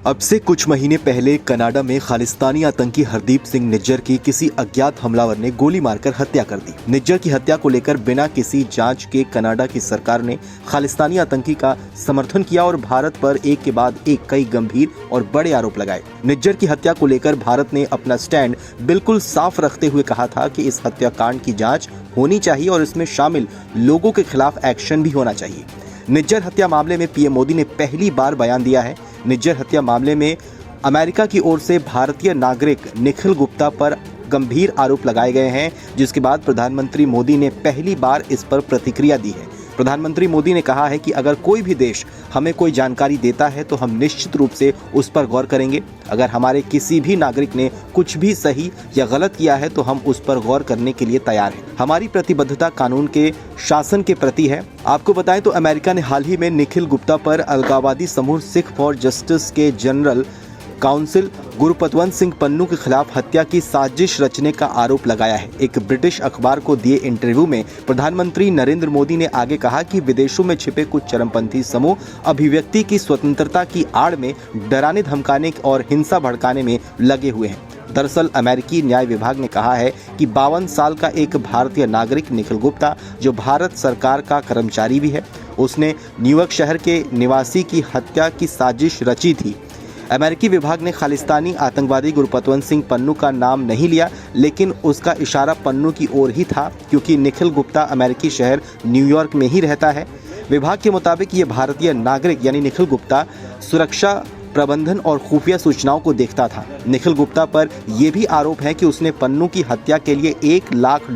अब से कुछ महीने पहले कनाडा में खालिस्तानी आतंकी हरदीप सिंह निज्जर की किसी अज्ञात हमलावर ने गोली मारकर हत्या कर दी। निज्जर की हत्या को लेकर बिना किसी जांच के कनाडा की सरकार ने खालिस्तानी आतंकी का समर्थन किया और भारत पर एक के बाद एक कई गंभीर और बड़े आरोप लगाए। निज्जर की हत्या को लेकर भारत ने अपना स्टैंड बिल्कुल साफ रखते हुए कहा था कि इस हत्याकांड की जाँच होनी चाहिए और इसमें शामिल लोगों के खिलाफ एक्शन भी होना चाहिए। निज्जर हत्या मामले में पीएम मोदी ने पहली बार बयान दिया है। निज्जर हत्या मामले में अमेरिका की ओर से भारतीय नागरिक निखिल गुप्ता पर गंभीर आरोप लगाए गए हैं, जिसके बाद प्रधानमंत्री मोदी ने पहली बार इस पर प्रतिक्रिया दी है। प्रधानमंत्री मोदी ने कहा है कि अगर कोई भी देश हमें कोई जानकारी देता है तो हम निश्चित रूप से उस पर गौर करेंगे। अगर हमारे किसी भी नागरिक ने कुछ भी सही या गलत किया है तो हम उस पर गौर करने के लिए तैयार हैं। हमारी प्रतिबद्धता कानून के शासन के प्रति है। आपको बताएं तो अमेरिका ने हाल ही में निखिल गुप्ता पर अलगाववादी समूह सिख फॉर जस्टिस के जनरल काउंसिल गुरपतवंत सिंह पन्नू के खिलाफ हत्या की साजिश रचने का आरोप लगाया है। एक ब्रिटिश अखबार को दिए इंटरव्यू में प्रधानमंत्री नरेंद्र मोदी ने आगे कहा कि विदेशों में छिपे कुछ चरमपंथी समूह अभिव्यक्ति की स्वतंत्रता की आड़ में डराने धमकाने और हिंसा भड़काने में लगे हुए हैं। दरअसल अमेरिकी न्याय विभाग ने कहा है कि 52 साल का एक भारतीय नागरिक निखिल गुप्ता, जो भारत सरकार का कर्मचारी भी है, उसने न्यूयॉर्क शहर के निवासी की हत्या की साजिश रची थी। अमेरिकी विभाग ने खालिस्तानी आतंकवादी गुरपतवंत सिंह पन्नू का नाम नहीं लिया, लेकिन उसका इशारा पन्नू की ओर ही था, क्योंकि निखिल गुप्ता अमेरिकी शहर न्यूयॉर्क में ही रहता है। विभाग के मुताबिक ये भारतीय नागरिक यानी निखिल गुप्ता सुरक्षा प्रबंधन और खुफिया सूचनाओं को देखता था। निखिल गुप्ता पर यह भी आरोप है कि उसने पन्नू की हत्या के लिए $1 लाख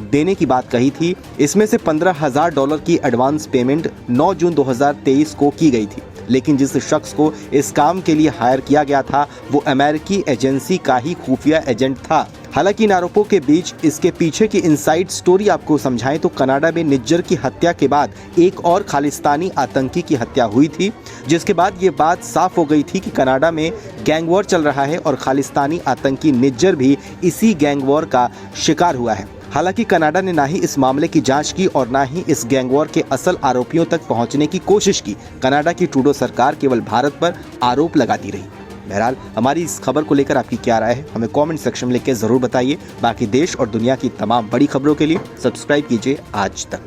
देने की बात कही थी। इसमें से $15,000 की एडवांस पेमेंट 9 जून 2023 को की गई थी, लेकिन जिस शख्स को इस काम के लिए हायर किया गया था वो अमेरिकी एजेंसी का ही खुफिया एजेंट था। हालांकि इन आरोपों के बीच इसके पीछे की इनसाइड स्टोरी आपको समझाएं तो कनाडा में निज्जर की हत्या के बाद एक और खालिस्तानी आतंकी की हत्या हुई थी, जिसके बाद ये बात साफ हो गई थी कि कनाडा में गैंग वॉर चल रहा है और खालिस्तानी आतंकी निज्जर भी इसी गैंग वॉर का शिकार हुआ है। हालांकि कनाडा ने ना ही इस मामले की जांच की और ना ही इस गैंग वॉर के असल आरोपियों तक पहुंचने की कोशिश की। कनाडा की ट्रूडो सरकार केवल भारत पर आरोप लगाती रही। बहरहाल हमारी इस खबर को लेकर आपकी क्या राय है, हमें कमेंट सेक्शन में लिख के जरूर बताइए। बाकी देश और दुनिया की तमाम बड़ी खबरों के लिए सब्सक्राइब कीजिए आज तक।